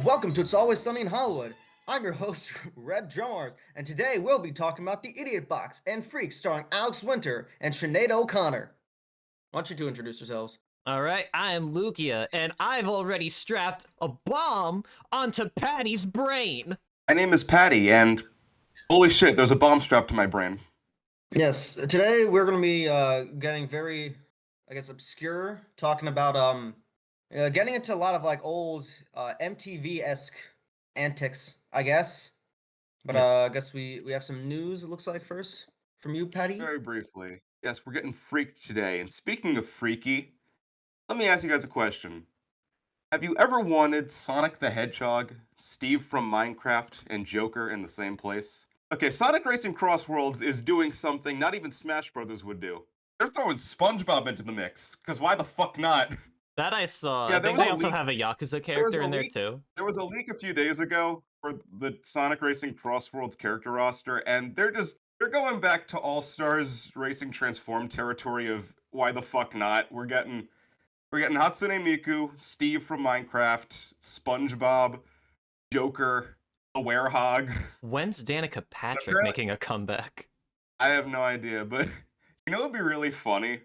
Welcome to It's Always Sunny in Hollywood. I'm your host, Red Drummers, and today we'll be talking about The Idiot Box and Freaks starring Alex Winter and Sinead O'Connor. Why don't you two introduce yourselves? All right, I am Lugia, and I've already strapped a bomb onto Patty's brain. My name is Patty, and holy shit, there's a bomb strapped to my brain. Yes, today we're going to be getting very, obscure, talking about getting into a lot of like old MTV-esque antics, I guess. But I guess we have some news. It looks like first from you, Patty. Very briefly. Yes, we're getting freaked today. And speaking of freaky, let me ask you guys a question. Have you ever wanted Sonic the Hedgehog, Steve from Minecraft, and Joker in the same place? Okay, Sonic Racing Cross Worlds is doing something not even Smash Brothers would do. They're throwing SpongeBob into the mix, because why the fuck not? That I saw. Yeah, I there think was they a also leak- have a Yakuza was character a in there leak- too. There was a leak a few days ago for the Sonic Racing Cross Worlds character roster, and they're going back to All Stars Racing Transform territory of why the fuck not? We're getting Hatsune Miku, Steve from Minecraft, SpongeBob, Joker, a Werehog. When's Danica Patrick Apparently- making a comeback? I have no idea, but you know what'd be really funny?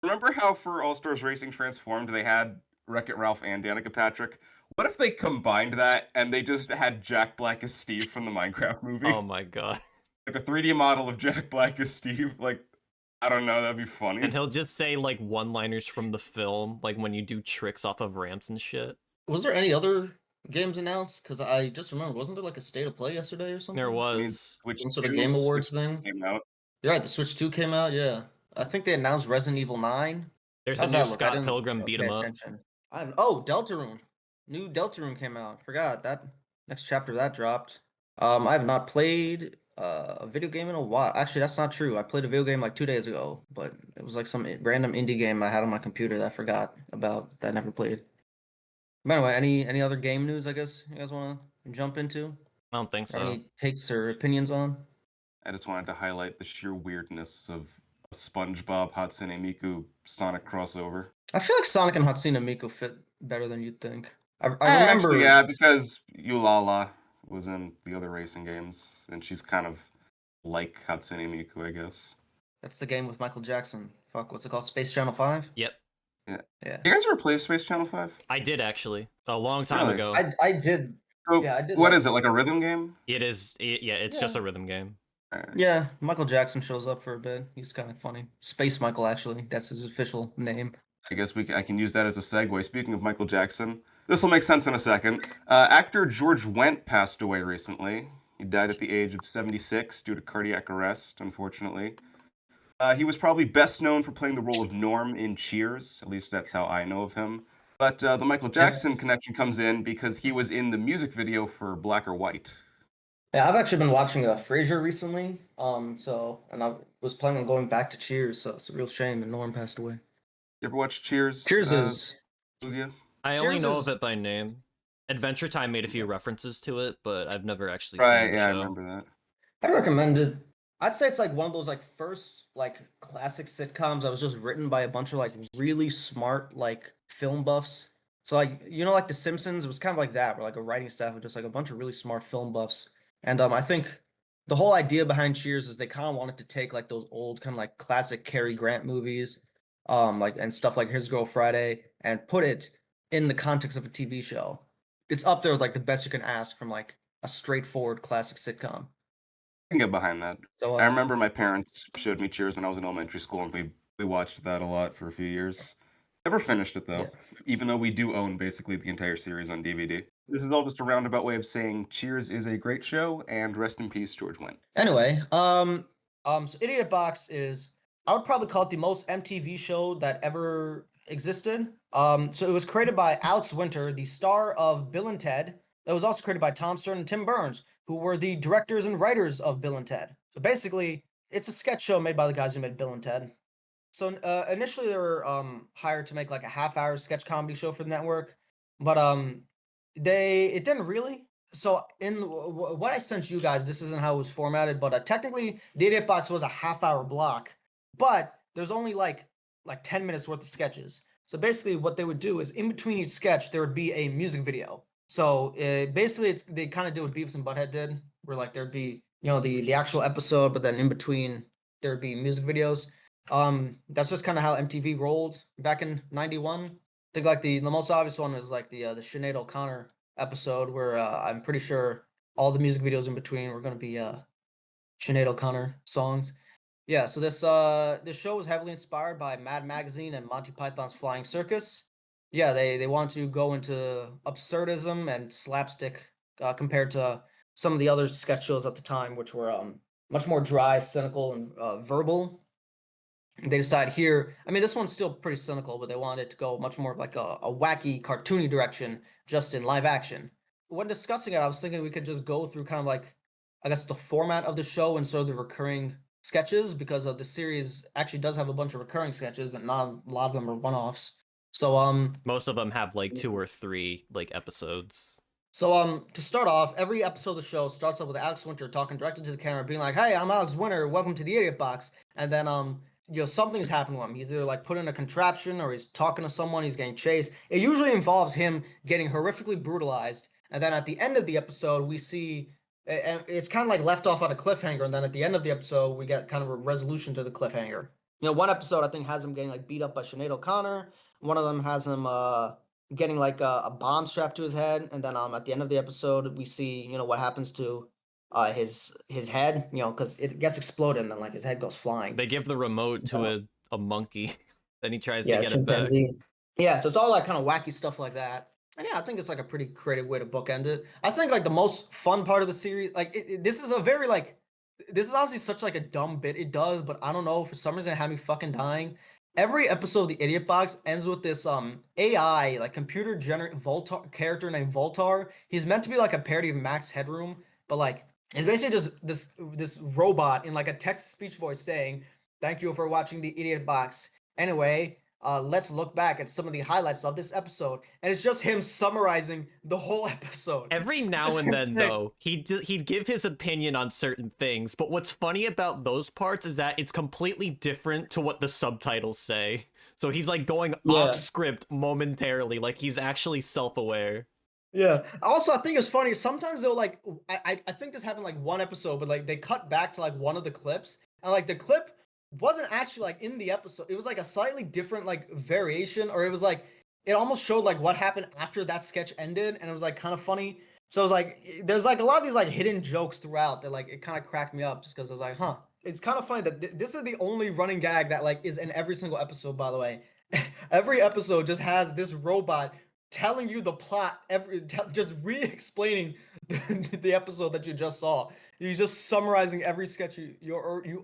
Remember how for All Stars Racing Transformed they had Wreck-It Ralph and Danica Patrick? What if they combined that and they just had Jack Black as Steve from the Minecraft movie? Oh my god. Like a 3D model of Jack Black as Steve, like, I don't know, that'd be funny. And he'll just say like one-liners from the film, like when you do tricks off of ramps and shit. Was there any other games announced? Because I just remember, wasn't there like a state of play yesterday or something? There I mean, was. Switch Some sort of 2, Game the Awards Switch thing? came out. You're right, the Switch 2 came out, yeah. I think they announced Resident Evil 9. There's a How's new that look? I Scott didn't Pilgrim beat pay 'em up. attention. Oh, Deltarune. New Deltarune came out. Forgot that next chapter of that dropped. I have not played a video game in a while. Actually, that's not true. I played a video game like 2 days ago, but it was like some random indie game I had on my computer that I forgot about that I never played. But anyway, any other game news? I guess you guys want to jump into? I don't think Or so. any takes or opinions on? I just wanted to highlight the sheer weirdness of a SpongeBob Hatsune Miku Sonic crossover. I feel like Sonic and Hatsune Miku fit better than you'd think. I remember. Actually, yeah, because Yulala was in the other racing games, and she's kind of like Hatsune Miku, I guess. That's the game with Michael Jackson. Fuck, what's it called? Space Channel 5? Yep. Yeah. You guys ever play Space Channel 5? I did actually. A long time Really? ago. I did. So, Yeah, I did what like- is it, like a rhythm game? Yeah, it's just a rhythm game. Yeah, Michael Jackson shows up for a bit. He's kind of funny. Space Michael, actually. That's his official name. I guess I can use that as a segue. Speaking of Michael Jackson, this will make sense in a second. Actor George Wendt passed away recently. He died at the age of 76 due to cardiac arrest, unfortunately. He was probably best known for playing the role of Norm in Cheers. At least that's how I know of him. But the Michael Jackson connection comes in because he was in the music video for Black or White. Yeah, I've actually been watching Frasier recently. And I was planning on going back to Cheers, so it's a real shame that Norm passed away. You ever watch Cheers? Cheers is Lugia? I only Cheers know is- of it by name. Adventure Time made a few references to it, but I've never actually Right, seen the yeah, I show. remember that. I'd recommend it. I'd say it's like one of those like first like classic sitcoms that was just written by a bunch of like really smart like film buffs. So like like The Simpsons, it was kind of like that, where like a writing staff of just like a bunch of really smart film buffs. And I think the whole idea behind Cheers is they kind of wanted to take like those old kind of like classic Cary Grant movies, like and stuff like His Girl Friday, and put it in the context of a TV show. It's up there with like the best you can ask from like a straightforward classic sitcom. I can get behind that. So I remember my parents showed me Cheers when I was in elementary school, and we watched that a lot for a few years. Never finished it, though, Yeah. even though we do own basically the entire series on DVD. This is all just a roundabout way of saying Cheers is a great show, and rest in peace, George Wendt. Anyway, so Idiot Box is, I would probably call it the most MTV show that ever existed. So it was created by Alex Winter, the star of Bill and Ted. It was also created by Tom Stern and Tim Burns, who were the directors and writers of Bill and Ted. So basically, it's a sketch show made by the guys who made Bill and Ted. So initially they were hired to make like a half-hour sketch comedy show for the network, but it didn't really. So in what I sent you guys, this isn't how it was formatted, but technically the Idiot Box was a half-hour block, but there's only like 10 minutes worth of sketches. So basically what they would do is in between each sketch there would be a music video. So basically, they kind of do what Beavis and Butthead did, where like there'd be the actual episode, but then in between there'd be music videos. That's just kind of how MTV rolled back in '91. I think like the most obvious one was like the Sinead O'Connor episode, where I'm pretty sure all the music videos in between were going to be Sinead O'Connor songs. Yeah, so this show was heavily inspired by Mad Magazine and Monty Python's Flying Circus. Yeah, they want to go into absurdism and slapstick compared to some of the other sketch shows at the time, which were much more dry, cynical, and verbal. They decide here. I mean, this one's still pretty cynical, but they wanted it to go much more of like a wacky, cartoony direction, just in live action. When discussing it, I was thinking we could just go through kind of like, I guess, the format of the show and sort of the recurring sketches, because of the series actually does have a bunch of recurring sketches, and not a lot of them are one-offs. So Most of them have like 2 or 3 like episodes. to start off, every episode of the show starts off with Alex Winter talking directly to the camera, being like, "Hey, I'm Alex Winter. Welcome to the Idiot Box." And then something's happening to him. He's either like put in a contraption, or he's talking to someone. He's getting chased. It usually involves him getting horrifically brutalized. And then at the end of the episode, we see and it's kind of like left off on a cliffhanger. And then at the end of the episode, we get kind of a resolution to the cliffhanger. One episode I think has him getting like beat up by Sinead O'Connor. One of them has him getting like a bomb strapped to his head, and then at the end of the episode we see what happens to his head, because it gets exploded and then like his head goes flying. They give the remote to a monkey, then he tries to Yeah, get it back. chimpanzee. Yeah, so it's all like kind of wacky stuff like that. And yeah, I think it's like a pretty creative way to bookend it. I think like the most fun part of the series, like this is a very like this is honestly such like a dumb bit it does, but I don't know, for some reason it had me fucking dying. Every episode of the Idiot Box ends with this AI, like computer generated Voltar character named Voltar. He's meant to be like a parody of Max Headroom, but like it's basically just this robot in like a text to speech voice saying, "Thank you for watching the Idiot Box. Anyway, let's look back at some of the highlights of this episode," and it's just him summarizing the whole episode. Every It's now just and him then, saying- though, he'd give his opinion on certain things, but what's funny about those parts is that it's completely different to what the subtitles say. So he's like going Yeah. off script momentarily, like he's actually self-aware. Yeah. Also, I think it's funny. Sometimes they'll like, I think this happened like one episode, but like they cut back to like one of the clips, and like the clip wasn't actually like in the episode. It was like a slightly different like variation, or it was like it almost showed like what happened after that sketch ended, and it was like kind of funny. So it was like there's like a lot of these like hidden jokes throughout that like it kind of cracked me up, just because I was like, huh. It's kind of funny that this is the only running gag that like is in every single episode. By the way, every episode just has this robot telling you the plot, just re-explaining the episode that you just saw. He's just summarizing every sketch you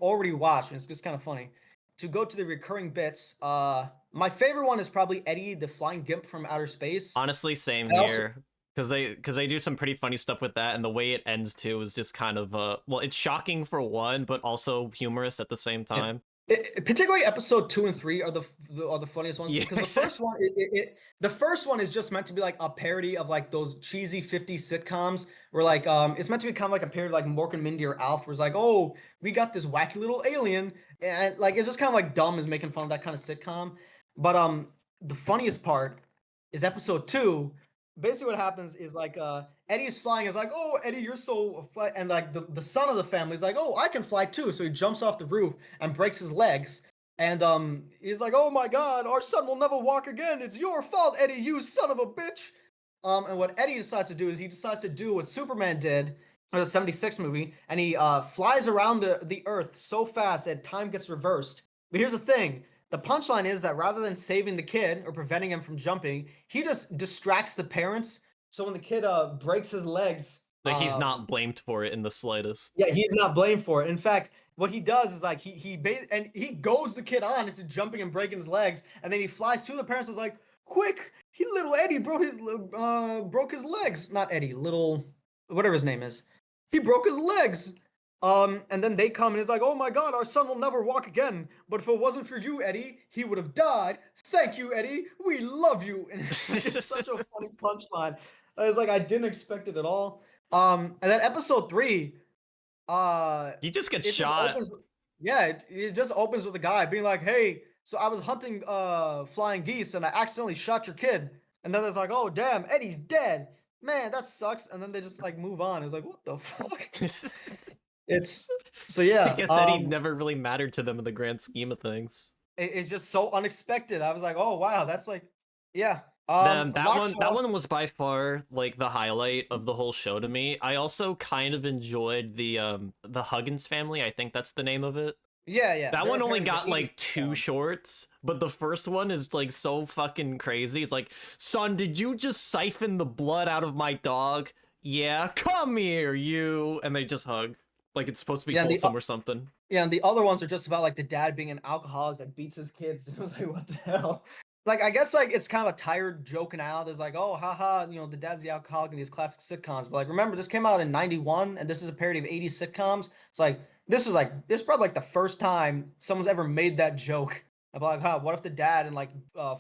already watched, and it's just kind of funny. To go to the recurring bits, my favorite one is probably Eddie, the flying gimp from outer space. Honestly, same I also- here. Because they do some pretty funny stuff with that, and the way it ends too is just kind of well, it's shocking for one, but also humorous at the same time. Particularly episode 2 and 3 are the funniest ones, Yeah. because the first one the first one is just meant to be like a parody of like those cheesy 50s sitcoms, where like it's meant to be kind of like a parody of like Mork and Mindy or Alf, where it's like, oh, we got this wacky little alien, and like it's just kind of like dumb as making fun of that kind of sitcom. But the funniest part is episode 2. Basically what happens is like Eddie's flying, is like, "Oh, Eddie, you're so fly," and like the son of the family is like, "Oh, I can fly too," so he jumps off the roof and breaks his legs, and he's like, "Oh my god, our son will never walk again, it's your fault, Eddie, you son of a bitch." And what Eddie decides to do is he decides to do what Superman did in the 76 movie, and he flies around the earth so fast that time gets reversed. But here's the thing: the punchline is that rather than saving the kid or preventing him from jumping, he just distracts the parents. So when the kid breaks his legs, Like he's not blamed for it in the slightest. yeah, he's not blamed for it. In fact, what he does is like he goads the kid on into jumping and breaking his legs, and then he flies to the parents and is like, "Quick, little Eddie broke his legs. Not Eddie, little whatever his name is. He broke his legs." And then they come and it's like, "Oh my god, our son will never walk again. But if it wasn't for you, Eddie, he would have died. Thank you, Eddie. We love you." And it's such a funny punchline. It's like I didn't expect it at all. And then episode 3, He just gets it just shot. it just opens with a guy being like, "Hey, so I was hunting flying geese and I accidentally shot your kid." And then it's like, "Oh damn, Eddie's dead." man, that sucks. And then they just like move on. It was like, what the fuck? I It's so yeah. guess Eddie never really mattered to them in the grand scheme of things. It's just so unexpected. I was like, oh wow, that's like, yeah. That Lockjaw. one was by far like the highlight of the whole show to me. I also kind of enjoyed the Huggins family. I think that's the name of it. Yeah, yeah. That They're one only apparently got the 80s like 2 sitcom. shorts, but the first one is like so fucking crazy. It's like, son, did you just siphon the blood out of my dog? Yeah, come here, you. And they just hug. Like it's supposed to be Yeah, and wholesome or something. yeah, and the other ones are just about like the dad being an alcoholic that beats his kids. It was like, what the hell? Like, I guess like it's kind of a tired joke now. There's like, oh, haha, the dad's the alcoholic in these classic sitcoms. But like, remember, this came out in '91, and this is a parody of '80s sitcoms. It's like this is probably like the first time someone's ever made that joke about like, huh, what if the dad in like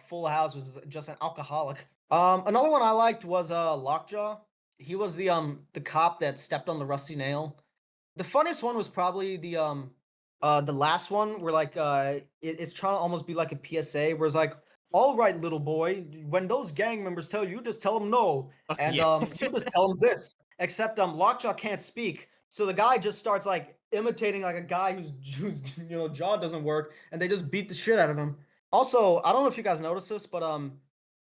Full House was just an alcoholic? Another one I liked was Lockjaw. He was the cop that stepped on the rusty nail. The funniest one was probably the last one where like it's trying to almost be like a PSA where it's like, all right, little boy, when those gang members tell you, just tell them no, Oh, and yeah. you just tell them this. Except Lockjaw can't speak, so the guy just starts like imitating like a guy whose jaw doesn't work, and they just beat the shit out of him. Also, I don't know if you guys noticed this, but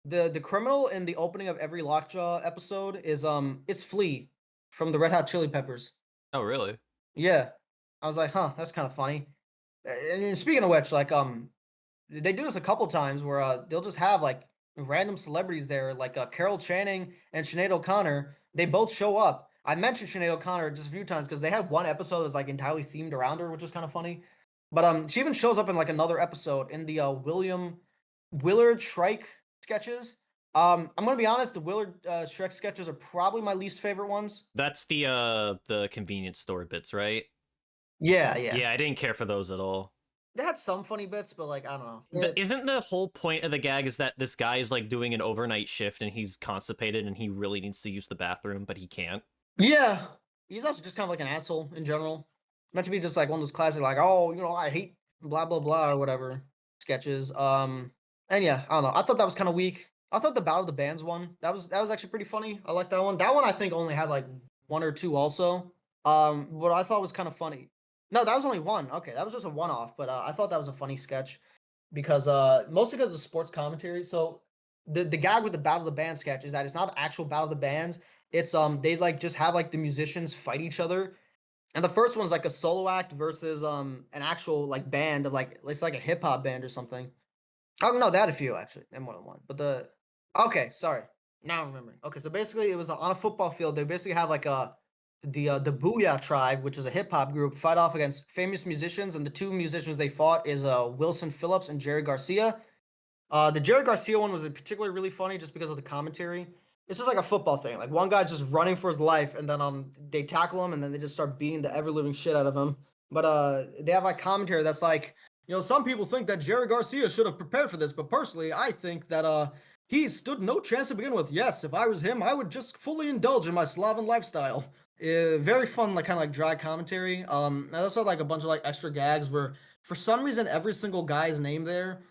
the criminal in the opening of every Lockjaw episode is it's Flea from the Red Hot Chili Peppers. Oh, really? Yeah. I was like, huh, that's kind of funny. And speaking of which, like, they do this a couple times where they'll just have like random celebrities there, like Carol Channing and Sinead O'Connor. They both show up. I mentioned Sinead O'Connor just a few times because they had one episode that's like entirely themed around her, which is kind of funny. But she even shows up in like another episode in the William Willard Shrike sketches. I'm gonna be honest, the Willard Shrek sketches are probably my least favorite ones. That's the convenience store bits, right? Yeah, yeah. Yeah, I didn't care for those at all. They had some funny bits, but like I don't know. Isn't the whole point of the gag is that this guy is like doing an overnight shift and he's constipated and he really needs to use the bathroom, but he can't? Yeah, he's also just kind of like an asshole in general. Meant to be just like one of those classic, like, oh, I hate blah blah blah or whatever sketches. And yeah, I don't know. I thought that was kind of weak. I thought the Battle of the Bands one that was actually pretty funny. I like that one. That one I think only had like one or two also. What I thought was kind of funny. No, that was only one. Okay, that was just a one off. But I thought that was a funny sketch because mostly because of the sports commentary. So the gag with the Battle of the Band sketch is that it's not actual Battle of the Bands. It's they like just have like the musicians fight each other. And the first one's like a solo act versus an actual like band of like it's like a hip hop band or something. Oh no, they had a few actually, and more than one. But okay, sorry. Now I'm remembering. Okay, so basically it was on a football field. They basically have like the Booyah tribe, which is a hip hop group, fight off against famous musicians, and the two musicians they fought is Wilson Phillips and Jerry Garcia. The Jerry Garcia one was in particular really funny just because of the commentary. It's just like a football thing. Like one guy's just running for his life, and then they tackle him, and then they just start beating the ever living shit out of him. But they have like commentary that's like, some people think that Jerry Garcia should have prepared for this, but personally, I think that he stood no chance to begin with. Yes, if I was him, I would just fully indulge in my Slavic lifestyle. Very fun, like kind of like dry commentary. I also had like a bunch of like extra gags where for some reason every single guy's name there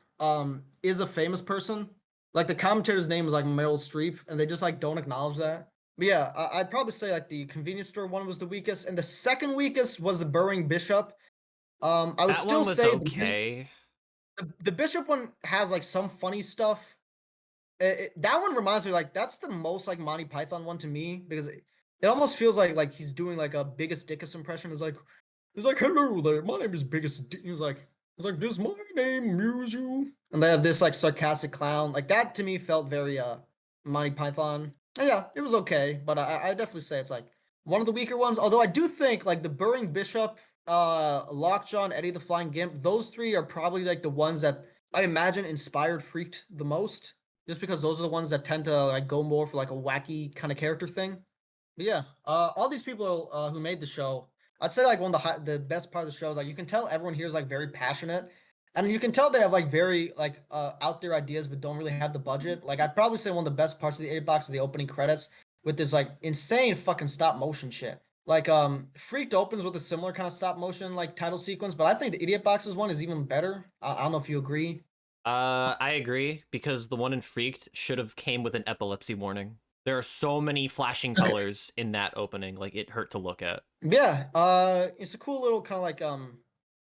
is a famous person. Like the commentator's name is like Meryl Streep, and they just like don't acknowledge that. But yeah, I'd probably say like the convenience store one was the weakest, and the second weakest was the Burrowing Bishop. I would That still one was say okay. the Bishop one has like some funny stuff. That one reminds me like that's the most like Monty Python one to me because it almost feels like he's doing like a Biggest Dickus impression. He's like, hello there, my name is Biggest. He was like, does my name amuse you? And they have this like sarcastic clown. Like that to me felt very Monty Python. And yeah, it was okay, but I definitely say it's like one of the weaker ones. Although I do think like the Burring Bishop, Lockjaw, and Eddie the Flying Gimp, those three are probably like the ones that I imagine inspired Freaked the most. Just because those are the ones that tend to like go more for like a wacky kind of character thing. But yeah, all these people who made the show, I'd say like one of the best part of the show is like you can tell everyone here is like very passionate, and you can tell they have like very like out there ideas, but don't really have the budget. Like I'd probably say one of the best parts of the 8 box is the opening credits with this like insane fucking stop motion shit. Like Freaked opens with a similar kind of stop motion like title sequence, but I think the Idiot Boxes one is even better. I don't know if you agree. I agree because the one in Freaked should have came with an epilepsy warning. There are so many flashing colors in that opening. Like, it hurt to look at. Yeah, it's a cool little kind of like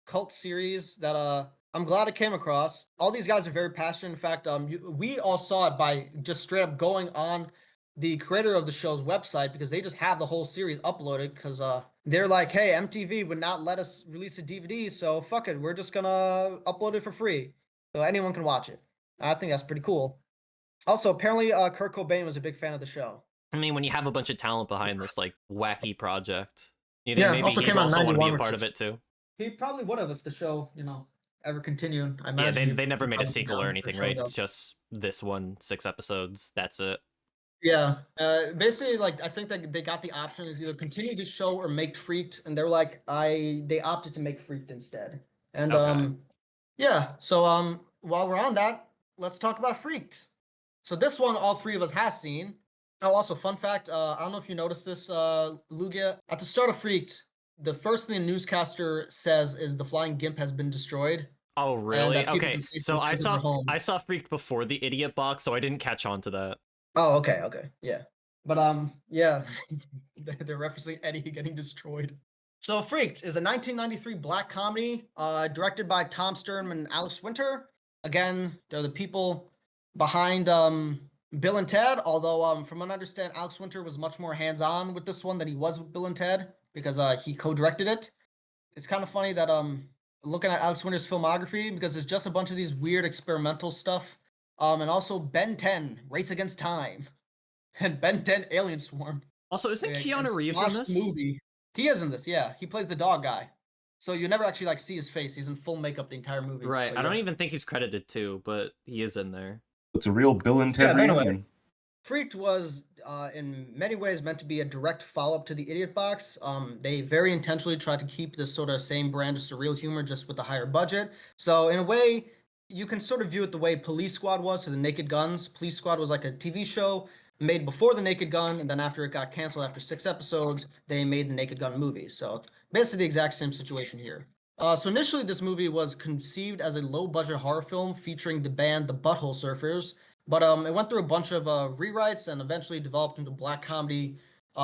cult series that I'm glad I came across. All these guys are very passionate. In fact, we all saw it by just straight up going on the creator of the show's website because they just have the whole series uploaded because they're like, hey, MTV would not let us release a DVD, so fuck it, we're just gonna upload it for free so anyone can watch it. I think that's pretty cool. Also, apparently, Kurt Cobain was a big fan of the show. I mean, when you have a bunch of talent behind this like wacky project, you think Yeah, maybe also he'd came out in also want to be a 91, which part of is it too. he probably would have if the show, ever continued. I Yeah, imagine they he never made a probably be sequel or down for a anything, show right? though. It's just this one, 6 episodes. That's it. Yeah, basically, like I think that they got the option is either continue the show or make Freaked, and they're like, they opted to make Freaked instead. And Okay. yeah. So while we're on that, let's talk about Freaked. So this one, all three of us has seen. Oh, also, fun fact. I don't know if you noticed this, Lugia. At the start of Freaked, the first thing the newscaster says is the flying gimp has been destroyed, Oh, and really? that people Okay. can safely So I return to their saw I homes. saw Freaked before the idiot box, so I didn't catch on to that. Oh, okay, okay, yeah. But yeah, they're referencing Eddie getting destroyed. So Freaked is a 1993 black comedy, directed by Tom Sturm and Alex Winter. Again, they're the people behind Bill and Ted. Although from what I understand, Alex Winter was much more hands-on with this one than he was with Bill and Ted because he co-directed it. It's kind of funny that looking at Alex Winter's filmography because it's just a bunch of these weird experimental stuff. And also Ben 10, Race Against Time, and Ben 10, Alien Swarm, Also, isn't and Keanu Reeves in Squash the this? movie. He is in this, yeah. He plays the dog guy. So you never actually like see his face. He's in full makeup the entire movie. Right. But I don't yeah. even think he's credited too, but he is in there. It's a real Bill and Yeah, Ted but anyway, reunion. Freaked was in many ways meant to be a direct follow-up to the Idiot Box. They very intentionally tried to keep this sort of same brand of surreal humor just with a higher budget. So in a way, you can sort of view it the way Police Squad was to the Naked Guns. Police Squad was like a TV show made before the Naked Gun, and then after it got canceled after 6 episodes, they made the Naked Gun movie. So basically the exact same situation here. So initially, this movie was conceived as a low-budget horror film featuring the band the Butthole Surfers, but it went through a bunch of rewrites and eventually developed into a black comedy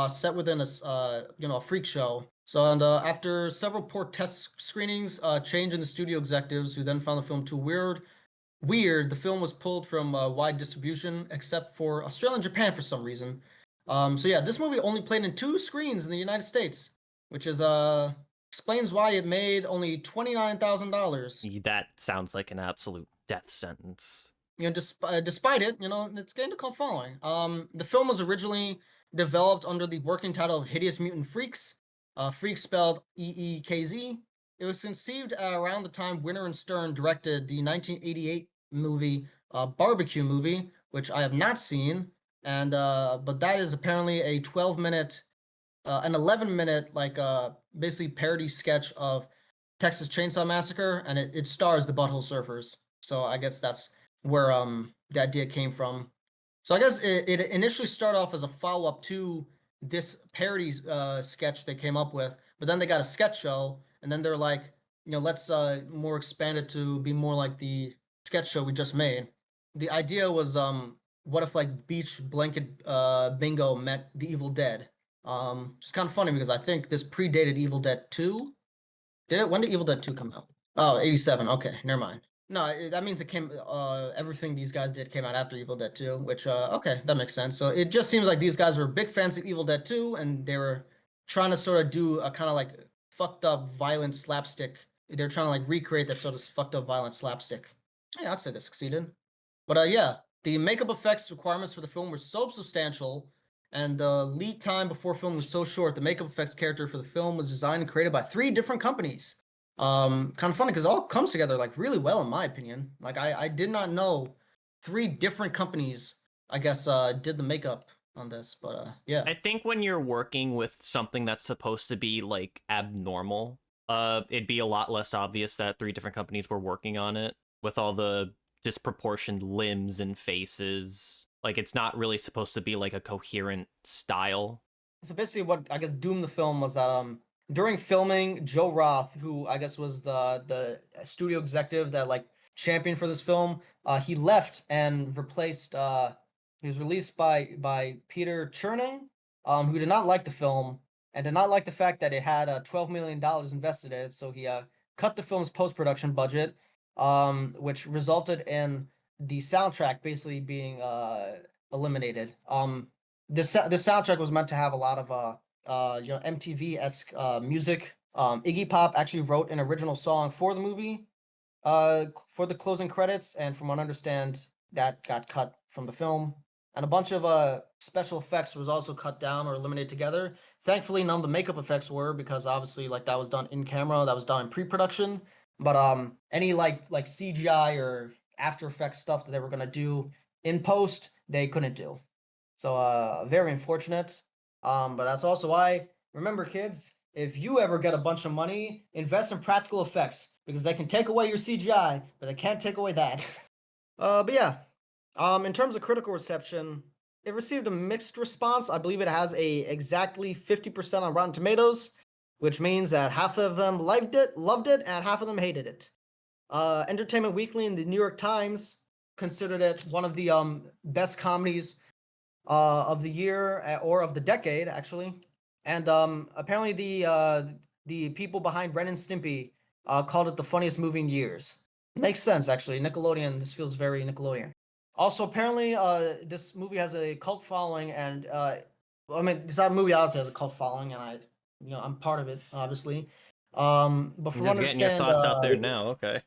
set within a freak show. So and after several poor test screenings, change in the studio executives who then found the film too weird, the film was pulled from wide distribution except for Australia and Japan for some reason. So yeah, this movie only played in 2 screens in the United States, which is explains why it made only $29,000. That sounds like an absolute death sentence. Despite it, it's gained a cult following. The film was originally developed under the working title of Hideous Mutant Freaks, Freaks spelled EEKZ. It was conceived around the time Winter and Stern directed the 1988 movie Barbecue Movie, which I have not seen, and but that is apparently a 12-minute, an 11-minute basically parody sketch of Texas Chainsaw Massacre, and it stars the Butthole Surfers. So I guess that's where the idea came from. So I guess it initially started off as a follow-up to this parody sketch they came up with, but then they got a sketch show, and then they're like, let's more expand it to be more like the sketch show we just made. The idea was what if like beach blanket bingo met the Evil Dead? Just kind of funny because I think this predated Evil Dead 2. Did it? When did Evil Dead 2 come out? Oh, 87. Okay, never mind. No, that means it came. Everything these guys did came out after Evil Dead 2, which okay, that makes sense. So it just seems like these guys were big fans of Evil Dead 2, and they were trying to sort of do a kind of like fucked up, violent slapstick. They're trying to like recreate that sort of fucked up, violent slapstick. Yeah, I'd say they succeeded. But yeah, the makeup effects requirements for the film were so substantial, and the lead time before film was so short. The makeup effects character for the film was designed and created by 3 different companies. Kind of funny because it all comes together like really well in my opinion. Like I did not know 3 different companies, I guess, did the makeup on this. But yeah. I think when you're working with something that's supposed to be like abnormal, it'd be a lot less obvious that 3 different companies were working on it with all the disproportioned limbs and faces. Like, it's not really supposed to be like a coherent style. So basically, what I guess doomed the film was that during filming, Joe Roth, who I guess was the studio executive that like championed for this film, he left and replaced He was released by Peter Cherning, who did not like the film and did not like the fact that it had $12 million invested in it. So he cut the film's post production budget, which resulted in the soundtrack basically being eliminated. The soundtrack was meant to have a lot of MTV-esque music. Iggy Pop actually wrote an original song for the movie for the closing credits, and from what I understand, that got cut from the film. And a bunch of special effects was also cut down or eliminated together. Thankfully, none of the makeup effects were, because obviously like that was done in camera, that was done in pre-production. But any like CGI or After Effects stuff that they were gonna do in post, they couldn't do. So very unfortunate. But that's also why, remember kids, if you ever get a bunch of money, invest in practical effects, because they can take away your CGI, but they can't take away that. But yeah, in terms of critical reception, it received a mixed response. I believe it has a exactly 50% on Rotten Tomatoes, which means that half of them loved it, and half of them hated it. Entertainment Weekly and the New York Times considered it one of the best comedies of the year or of the decade, actually. And apparently the people behind Ren and Stimpy called it the funniest movie in years. Makes sense, actually. Nickelodeon. This feels very Nickelodeon. Also, apparently, this movie has a cult following, and I mean, this movie obviously has a cult following, and I'm part of it, obviously. But I'm from what I just getting your understand, thoughts out there now. Okay.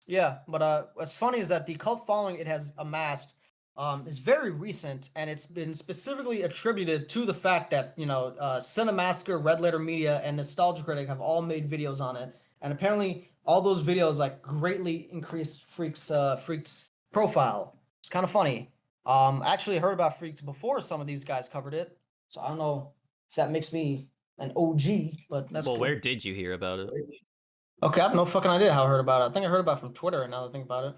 yeah, but what's funny is that the cult following it has amassed is very recent, and it's been specifically attributed to the fact that Cinemassacre, Red Letter Media, and Nostalgia Critic have all made videos on it, and apparently all those videos like greatly increased Freaks profile. It's kind of funny. I actually heard about Freaks before some of these guys covered it, so I don't know if that makes me an OG, but that's Well, cool. where did you hear about it? Okay, I have no fucking idea how I heard about it. I think I heard about it from Twitter. Now that I think about it,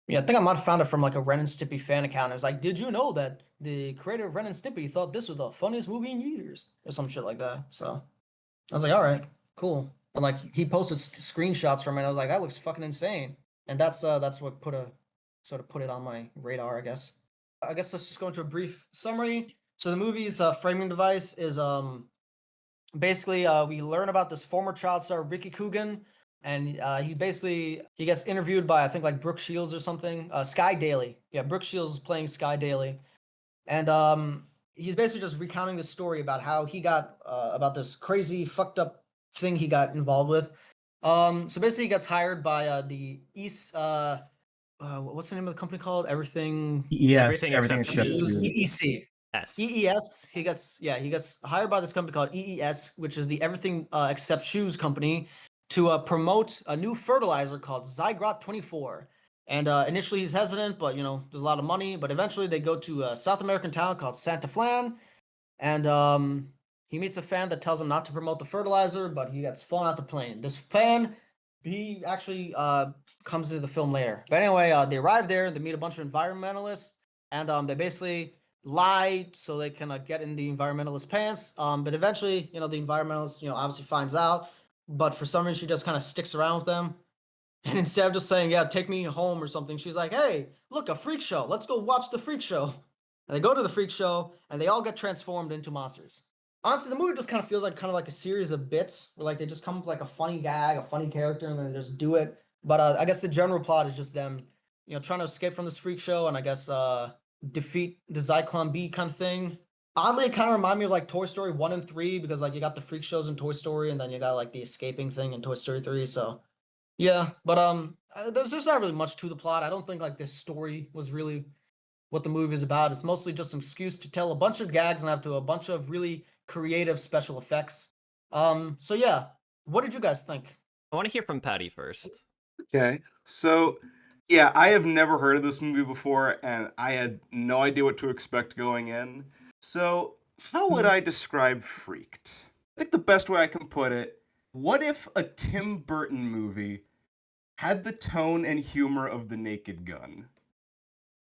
yeah, I think I might have found it from like a Ren and Stimpy fan account. It was like, "Did you know that the creator of Ren and Stimpy thought this was the funniest movie in years?" or some shit like that. So I was like, "All right, cool." And like he posted screenshots from it. I was like, "That looks fucking insane." And that's what put it on my radar, I guess. I guess let's just go into a brief summary. So the movie's framing device is basically we learn about this former child star Ricky Coogan, and he gets interviewed by I think like Brooke Shields or something. Sky Daily, yeah, Brooke Shields is playing Sky Daily, and he's basically just recounting the story about how he got about this crazy fucked up thing he got involved with. So basically, he gets hired by the East. What's the name of the company called? Yes, Everything everything except except shoes. shoes. EEC. S. EES. He gets hired by this company called EES, which is the Everything Except Shoes company, to promote a new fertilizer called Zygrot 24. And initially he's hesitant, but there's a lot of money. But eventually they go to a South American town called Santa Flan, and he meets a fan that tells him not to promote the fertilizer, but he gets flown out the plane. This fan, he actually comes into the film later. But anyway, they arrive there, they meet a bunch of environmentalists, and they basically lie so they can get in the environmentalist pants. But eventually, the environmentalist, obviously finds out. But for some reason, she just kind of sticks around with them. And instead of just saying, "Yeah, take me home" or something, she's like, "Hey, look, a freak show. Let's go watch the freak show." And they go to the freak show, and they all get transformed into monsters. Honestly, the movie just kind of like a series of bits where like they just come up with like a funny gag, a funny character, and then they just do it. But I guess the general plot is just them, trying to escape from this freak show, and I guess defeat the Zyklon B kind of thing. Oddly, it kind of reminded me of like Toy Story 1 and 3, because like you got the freak shows in Toy Story, and then you got like the escaping thing in Toy Story 3. So yeah, but there's not really much to the plot. I don't think like this story was really what the movie is about. It's mostly just an excuse to tell a bunch of gags and have to a bunch of really creative special effects. So yeah, what did you guys think? I want to hear from Patty first. Okay. So, yeah, I have never heard of this movie before, and I had no idea what to expect going in. So, how would I describe Freaked? I think the best way I can put it, what if a Tim Burton movie had the tone and humor of The Naked Gun?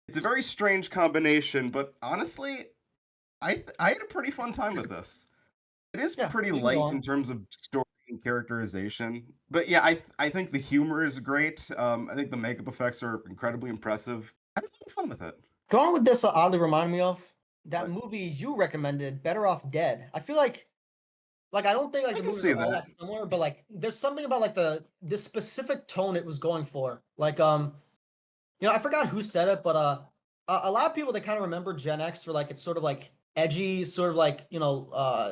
It's a very strange combination, but honestly, I had a pretty fun time with this. It is Yeah, pretty you can go light on. in terms of story and characterization, but yeah, I think the humor is great. I think the makeup effects are incredibly impressive. I had a lot of fun with it. Going with this oddly remind me of that But movie you recommended, Better Off Dead. I feel like I don't think like I the can movies see are all that. that similar, but like there's something about like the specific tone it was going for. Like I forgot who said it, but a lot of people they kind of remember Gen X for like it's sort of like edgy, sort of like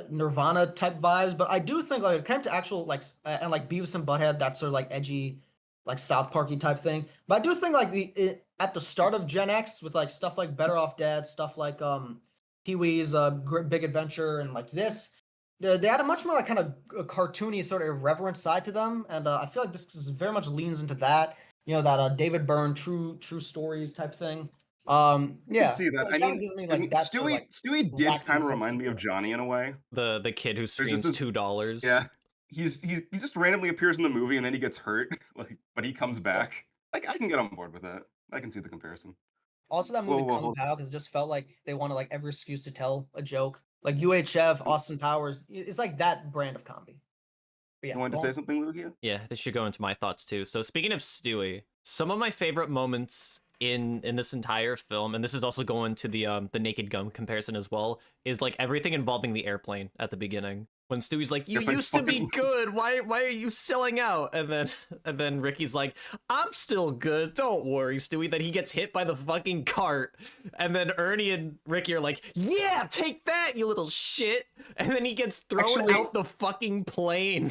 Nirvana type vibes. But I do think like it came to actual like and like Beavis and Butthead, that sort of like edgy, like South Parky type thing. But I do think like at the start of Gen X with like stuff like Better Off Dead, stuff like Pee Wee's Big Adventure, and like this. They had a much more like kind of cartoony sort of irreverent side to them, and I feel like this is very much leans into that that David Byrne true stories type thing. I can Yeah, see that. so it kind of gives me I like mean, that sort of like Stewie did kind wacky of sense of remind me of humor. Johnny in a way. The kid who There's just streams this, $2. yeah. He just randomly appears in the movie and then he gets hurt, like, but he comes Yeah. back. Like, I can get on board with that. I can see the comparison. Also, that Whoa, movie whoa, comes hold. out because it just felt like they wanted like every excuse to tell a joke. Like UHF, Austin Powers, it's like that brand of comedy. But You yeah, wanted go to say on. something, Lugia? Yeah, this should go into my thoughts too. So speaking of Stewie, some of my favorite moments in this entire film, and this is also going to the Naked Gun comparison as well, is like everything involving the airplane at the beginning. When Stewie's like, "You Airplane's used to be fucking. good. Why are you selling out?" And then Ricky's like, "I'm still good. Don't worry, Stewie." Then he gets hit by the fucking cart, and then Ernie and Ricky are like, "Yeah, take that, you little shit." And then he gets thrown Actually, out the fucking plane.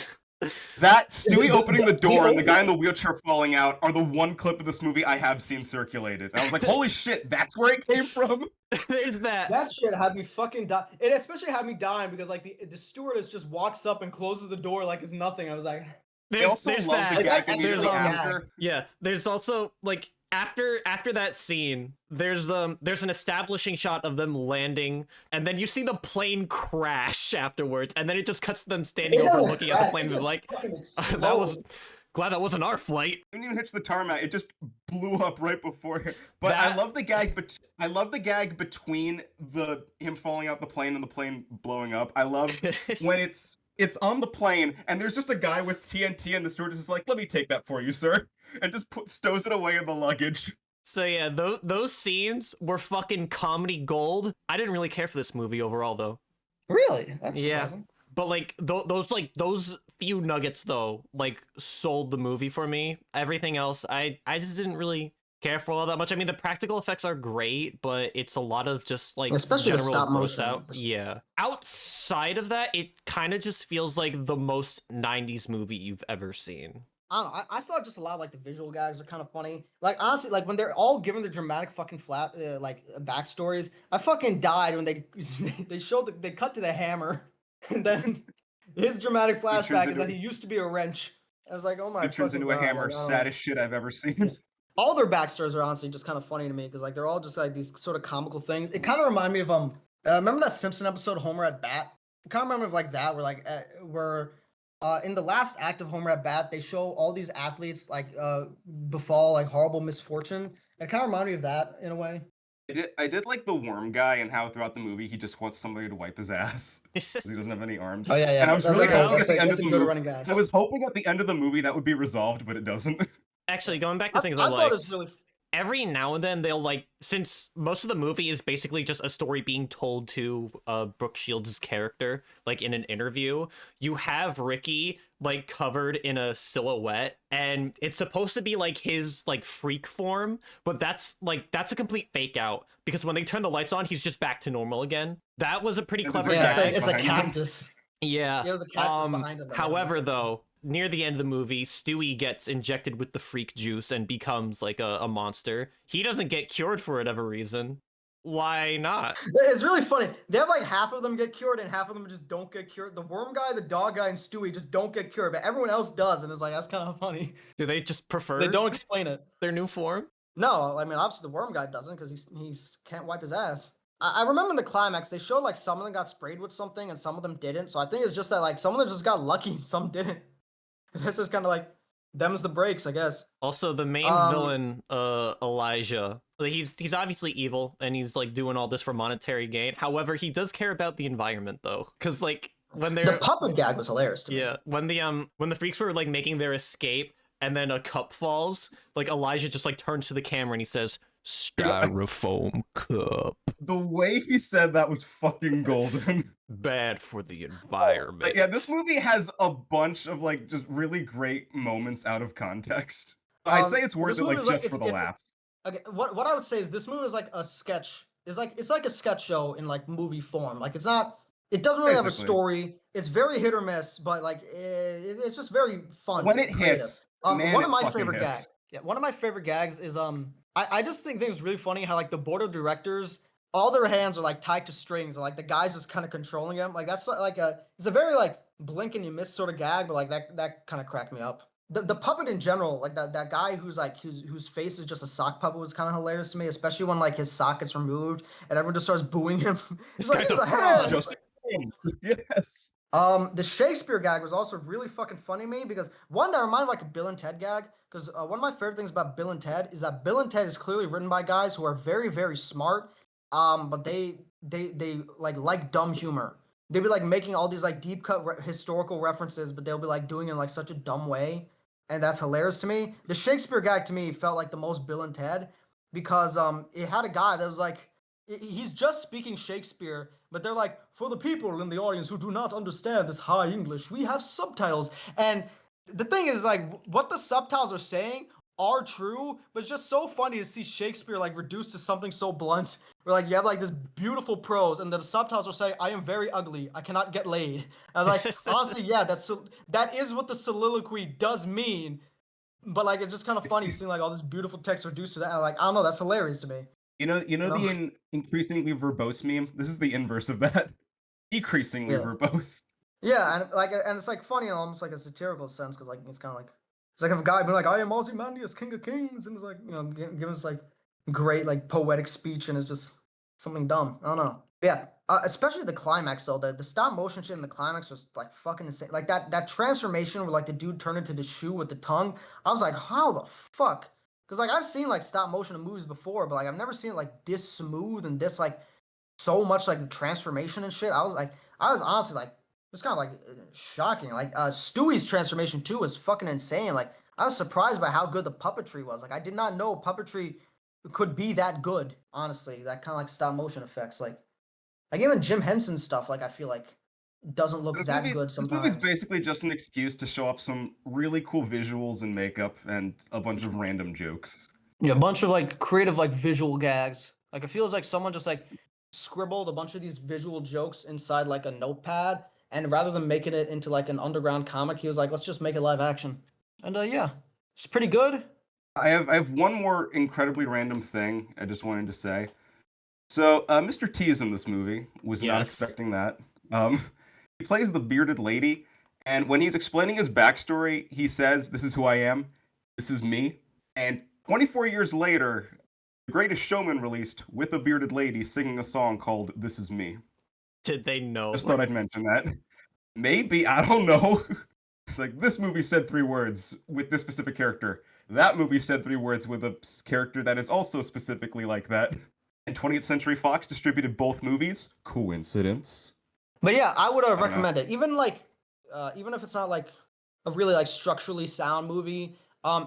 that Stewie opening the door and the guy in the opening- wheelchair falling out are the one clip of this movie I have seen circulated. And I was like, holy shit, that's where it came from? There's that. That shit had me fucking die. It especially had me dying because like the stewardess just walks up and closes the door like it's nothing. I was like, I also There's love the that. Like, gag that immediately extra after. Yeah, there's also like after that scene, there's an establishing shot of them landing, and then you see the plane crash afterwards, and then it just cuts to them standing it over doesn't looking at the crash, plane it and be just like, fucking that was explodes. glad that wasn't our flight. It didn't even hit the tarmac. It just blew up right before him. But I That- love the gag. I love the gag between him falling out the plane and the plane blowing up. I love when it's on the plane and there's just a guy with TNT and the stewardess is like, "Let me take that for you, sir," and just stows it away in the luggage. So yeah, those scenes were fucking comedy gold. I didn't really care for this movie overall though. Really? That's Yeah. surprising. But like those few nuggets though, like sold the movie for me. Everything else, I just didn't really care for all that much. I mean, the practical effects are great, but it's a lot of just like Especially the general stop gross motion. out. Yeah. Outside of that, it kind of just feels like the most 90s movie you've ever seen. I don't know. I thought just a lot of like the visual gags are kind of funny. Like honestly, like when they're all given the dramatic fucking flat backstories, I fucking died when they they cut to the hammer, and then his dramatic turns flashback is into- that he used to be a wrench. I was like, oh my It turns fucking into a God, hammer. like, I don't know. Saddest shit I've ever seen. All their backstories are honestly just kind of funny to me because like they're all just like these sort of comical things. It kind of reminded me of remember that Simpson episode Homer at Bat? I kind of remember of like that where in the last act of Homer at Bat they show all these athletes like befall like horrible misfortune. It kind of reminded me of that in a way. I did like the worm guy and how throughout the movie he just wants somebody to wipe his ass because he doesn't have any arms. Oh yeah, And I was that's really like hoping at the end of that's the a good movie. running guys. I was hoping at the end of the movie that would be resolved, but it doesn't. Actually, going back to things I I thought liked, it was really every now and then they'll like, since most of the movie is basically just a story being told to Brooke Shields' character, like in an interview, you have Ricky like covered in a silhouette, and it's supposed to be like his like freak form, but that's a complete fake out because when they turn the lights on, he's just back to normal again. That was a pretty And there's clever a yeah, gag. it's a behind him. cactus. Yeah. Yeah, it was a cactus behind him. However, though, near the end of the movie, Stewie gets injected with the freak juice and becomes like a monster. He doesn't get cured for whatever reason. Why not? It's really funny. They have like half of them get cured and half of them just don't get cured. The worm guy, the dog guy, and Stewie just don't get cured, but everyone else does, and it's like that's kind of funny. Do they just prefer They don't explain it. their new form? No, I mean obviously the worm guy doesn't because he's can't wipe his ass. I remember in the climax they showed like some of them got sprayed with something and some of them didn't. So I think it's just that like some of them just got lucky and some didn't. It's just kind of like them's the breaks, I guess. Also, the main villain, Elijah, he's obviously evil and he's like doing all this for monetary gain. However, he does care about the environment though, because like when The they're puppet gag was hilarious to me. yeah, when the freaks were like making their escape and then a cup falls, like Elijah just like turns to the camera and he says, styrofoam cup. The way he said that was fucking golden. Bad for the environment. Like, yeah, this movie has a bunch of like just really great moments out of context. I'd say it's worth this it movie like is like just for the laughs. okay, what I would say is this movie is like a sketch. It's like a sketch show in like movie form. Like it's not. It doesn't really have a Basically. story. It's very hit or miss, but like it's just very fun. When it creative. hits, man, One it of my fucking favorite hits. gags. Yeah, one of my favorite gags is I just think it's really funny how like the board of directors, all their hands are like tied to strings and like the guy's just kind of controlling them. Like that's like it's a very like blink and you miss sort of gag, but like that kind of cracked me up. The puppet in general, like that guy who's like whose face is just a sock puppet was kind of hilarious to me, especially when like his sock gets removed and everyone just starts booing him. He's like, guy's "He's a a hand!" It's just yes. The Shakespeare gag was also really fucking funny to me because one that reminded me like a Bill and Ted gag. Because one of my favorite things about Bill and Ted is that Bill and Ted is clearly written by guys who are very very smart. But they like dumb humor. They'd be like making all these like deep cut historical references, but they'll be like doing it in like such a dumb way, and that's hilarious to me. The Shakespeare gag to me felt like the most Bill and Ted because it had a guy that was like he's just speaking Shakespeare, but they're like, for the people in the audience who do not understand this high English, we have subtitles. And the thing is, like, what the subtitles are saying are true, but it's just so funny to see Shakespeare like reduced to something so blunt. Where like you have like this beautiful prose, and the subtitles are saying, "I am very ugly. I cannot get laid." I was like, honestly, yeah, that is what the soliloquy does mean. But like, it's just kind of funny seeing like all this beautiful text reduced to that. Like, I don't know, that's hilarious to me. You know You know? the increasingly verbose meme? This is the inverse of that. Decreasingly Yeah. verbose. Yeah, and it's like funny in almost like a satirical sense because like it's kind of like it's like if a guy being like I am Ozymandias, King of Kings, and it's like giving us like great like poetic speech and it's just something dumb. I don't know. But yeah, especially the climax though. The stop motion shit in the climax was like fucking insane. Like that transformation where like the dude turned into the shoe with the tongue. I was like, how the fuck? Because like I've seen like stop motion in movies before, but like I've never seen it like this smooth and this like so much like transformation and shit. I was honestly like, it was kind of like shocking. Like Stewie's transformation too was fucking insane. Like I was surprised by how good the puppetry was. Like I did not know puppetry could be that good. Honestly, that kind of like stop motion effects. Like even Jim Henson stuff. Like I feel like doesn't look that good This movie's sometimes. basically just an excuse to show off some really cool visuals and makeup and a bunch of random jokes. Yeah, a bunch of like creative like visual gags. Like it feels like someone just like scribbled a bunch of these visual jokes inside like a notepad, and rather than making it into like an underground comic, he was like, let's just make it live action. And yeah, it's pretty good. I have one more incredibly random thing I just wanted to say. So, Mr. T is in this movie. Was not Yes. expecting that. He plays the bearded lady, and when he's explaining his backstory, he says, "This is who I am. This is me." And 24 years later, The Greatest Showman released with a bearded lady singing a song called "This Is Me." Did they know? Just thought I'd mention that. Maybe, I don't know. It's like this movie said 3 words with this specific character. That movie said 3 words with a character that is also specifically like that. And 20th Century Fox distributed both movies. Coincidence? But yeah, I would don't know. recommend it. Even like, even if it's not like a really like structurally sound movie,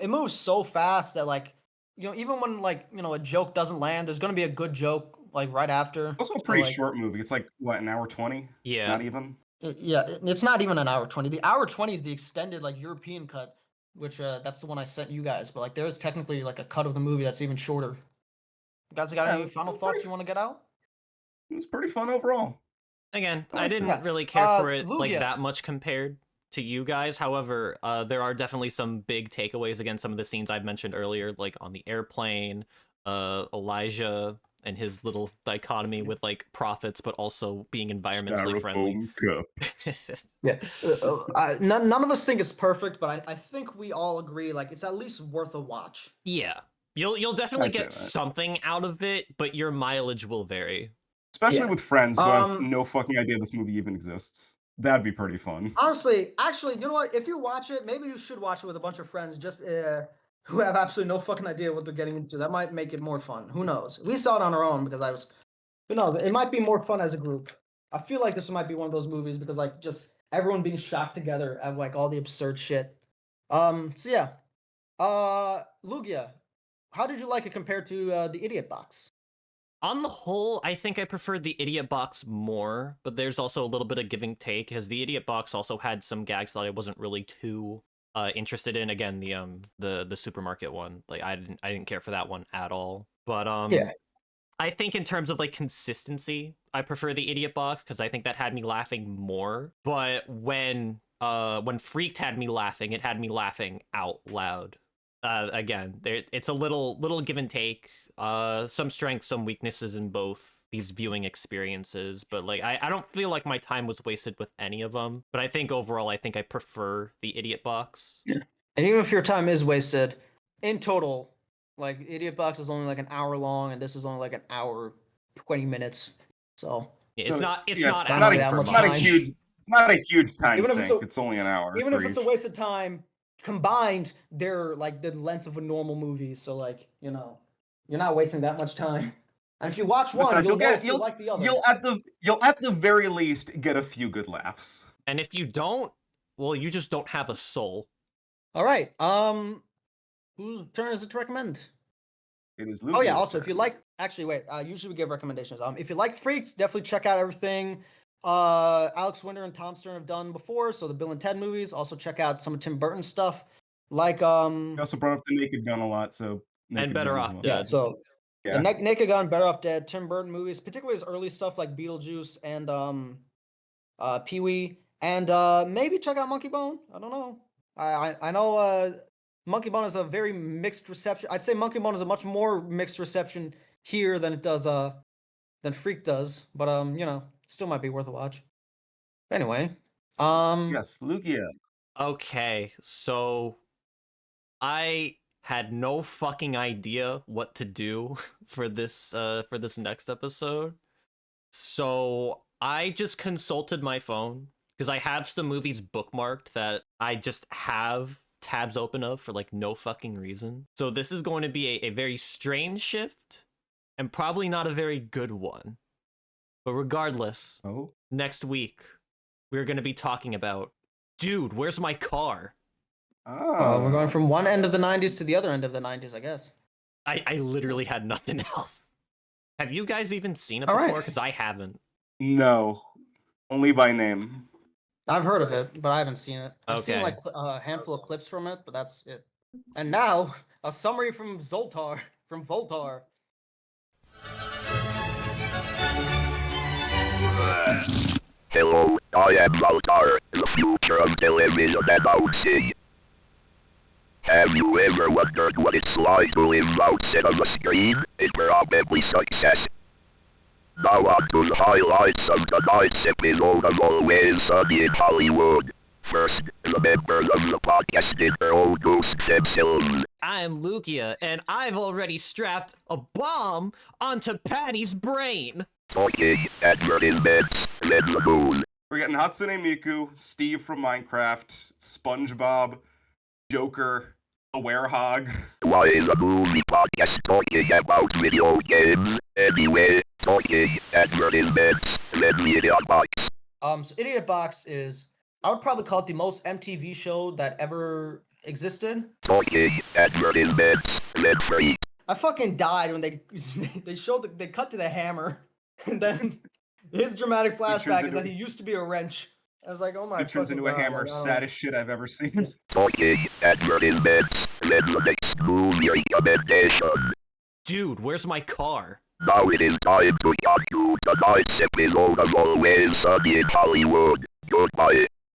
it moves so fast that like, even when like a joke doesn't land, there's gonna be a good joke like right after. Also a So pretty like, short movie. It's like, what, an hour 20? Yeah. Not even? it's not even an hour 20. The hour 20 is the extended like European cut, which that's the one I sent you guys. But like, there is technically like a cut of the movie that's even shorter. You guys got Yeah, any it's final thoughts you want to get out? pretty fun overall. Again, I Yeah. didn't really care for it like Lugia. that much compared to you guys. However, there are definitely some big takeaways against some of the scenes I've mentioned earlier, like on the airplane, Elijah and his little dichotomy with like profits, but also being environmentally friendly. Cup. Yeah, none of us think it's perfect, but I think we all agree like it's at least worth a watch. Yeah, you'll definitely I'd say get that. something out of it, but your mileage will vary. Especially Yeah. with friends who have Um, no fucking idea this movie even exists. That'd be pretty fun. Honestly, actually, you know what? If you watch it, maybe you should watch it with a bunch of friends just who have absolutely no fucking idea what they're getting into. That might make it more fun. Who knows? We saw it on our own because but no, it might be more fun as a group. I feel like this might be one of those movies because like just everyone being shocked together at like all the absurd shit. So yeah. Lugia, how did you like it compared to the Idiot Box? On the whole, I think I preferred the Idiot Box more, but there's also a little bit of give and take, because the Idiot Box also had some gags that I wasn't really too interested in. Again, the supermarket one, like I didn't care for that one at all. But Yeah. I think in terms of like consistency, I prefer the Idiot Box because I think that had me laughing more. But when Freaked had me laughing, it had me laughing out loud. Again, it's a little give and take. Some strengths, some weaknesses in both these viewing experiences. But like, I don't feel like my time was wasted with any of them. But I think overall, I think I prefer the Idiot Box. Yeah. And even if your time is wasted, in total, like Idiot Box is only like an hour long, and this is only like an hour 20 minutes. So It's So, not yeah, asking that for much it's not a time. huge it's not a huge time Even if it's sink. a- It's only an hour. even for if it's a each. waste of time, combined, they're like the length of a normal movie. So like, you're not wasting that much time. And if you watch one, Besides, you'll know if you like the other. you'll at the very least get a few good laughs. And if you don't, well, you just don't have a soul. All right. Whose turn is it to recommend? It is Oh yeah. Lugia's Also, if you turn. like, actually, wait. Usually we give recommendations. If you like Freaks, definitely check out everything Alex Winter and Tom Stern have done before. So the Bill and Ted movies. Also check out some of Tim Burton's stuff, like He also brought up the Naked Gun a lot, so Naked Better Gun as Off well. yeah. Dead. So Yeah. Naked Gun, Better Off Dead, Tim Burton movies, particularly his early stuff like Beetlejuice and Pee Wee, and maybe check out Monkey Bone. I don't know. I know Monkey Bone is a very mixed reception. I'd say Monkey Bone is a much more mixed reception here than it does than Freak does, but still might be worth a watch. Anyway, Yes, Lugia. Okay, so I had no fucking idea what to do for this next episode. So I just consulted my phone because I have some movies bookmarked that I just have tabs open of for like no fucking reason. So this is going to be a very strange shift and probably not a very good one. But regardless, Oh. next week we're going to be talking about, dude, where's my car? we're going Oh. from one end of the '90s to the other end of the '90s, I guess. I literally had nothing else. Have you guys even seen it All before? right. Because I haven't. No. Only by name. I've heard of it, but I haven't seen it. I've seen Okay. like a handful of clips from it, but that's it. And now a summary from Zoltar from Voltar. Hello, I am Valtar, the future of television announcing. Have you ever wondered what it's like to live outside of a screen? It's probably success. Now on to the highlights of tonight's episode of Always Sunny in Hollywood. First, the members of the podcast introduce themselves. I'm Lugia, and I've already strapped a bomb onto Patty's brain. Talking advertisements, then the moon. We're getting Hatsune Miku, Steve from Minecraft, SpongeBob, Joker, a Werehog. Why is a movie podcast talking about video games? Anyway, talking advertisements, then the Idiot Box. So Idiot Box is, I would probably call it the most MTV show that ever existed. Talking advertisements, then free. I fucking died when they they cut to the hammer, and then his dramatic flashback is into- that he used to be a wrench. I was like, oh my. It turns fucking into a God, hammer. like, I don't know. Saddest shit I've ever seen. Talking advertisements, then the next movie recommendation. Dude, where's my car? Now it is time to conclude tonight's episode of Always Sunny in Hollywood. Goodbye.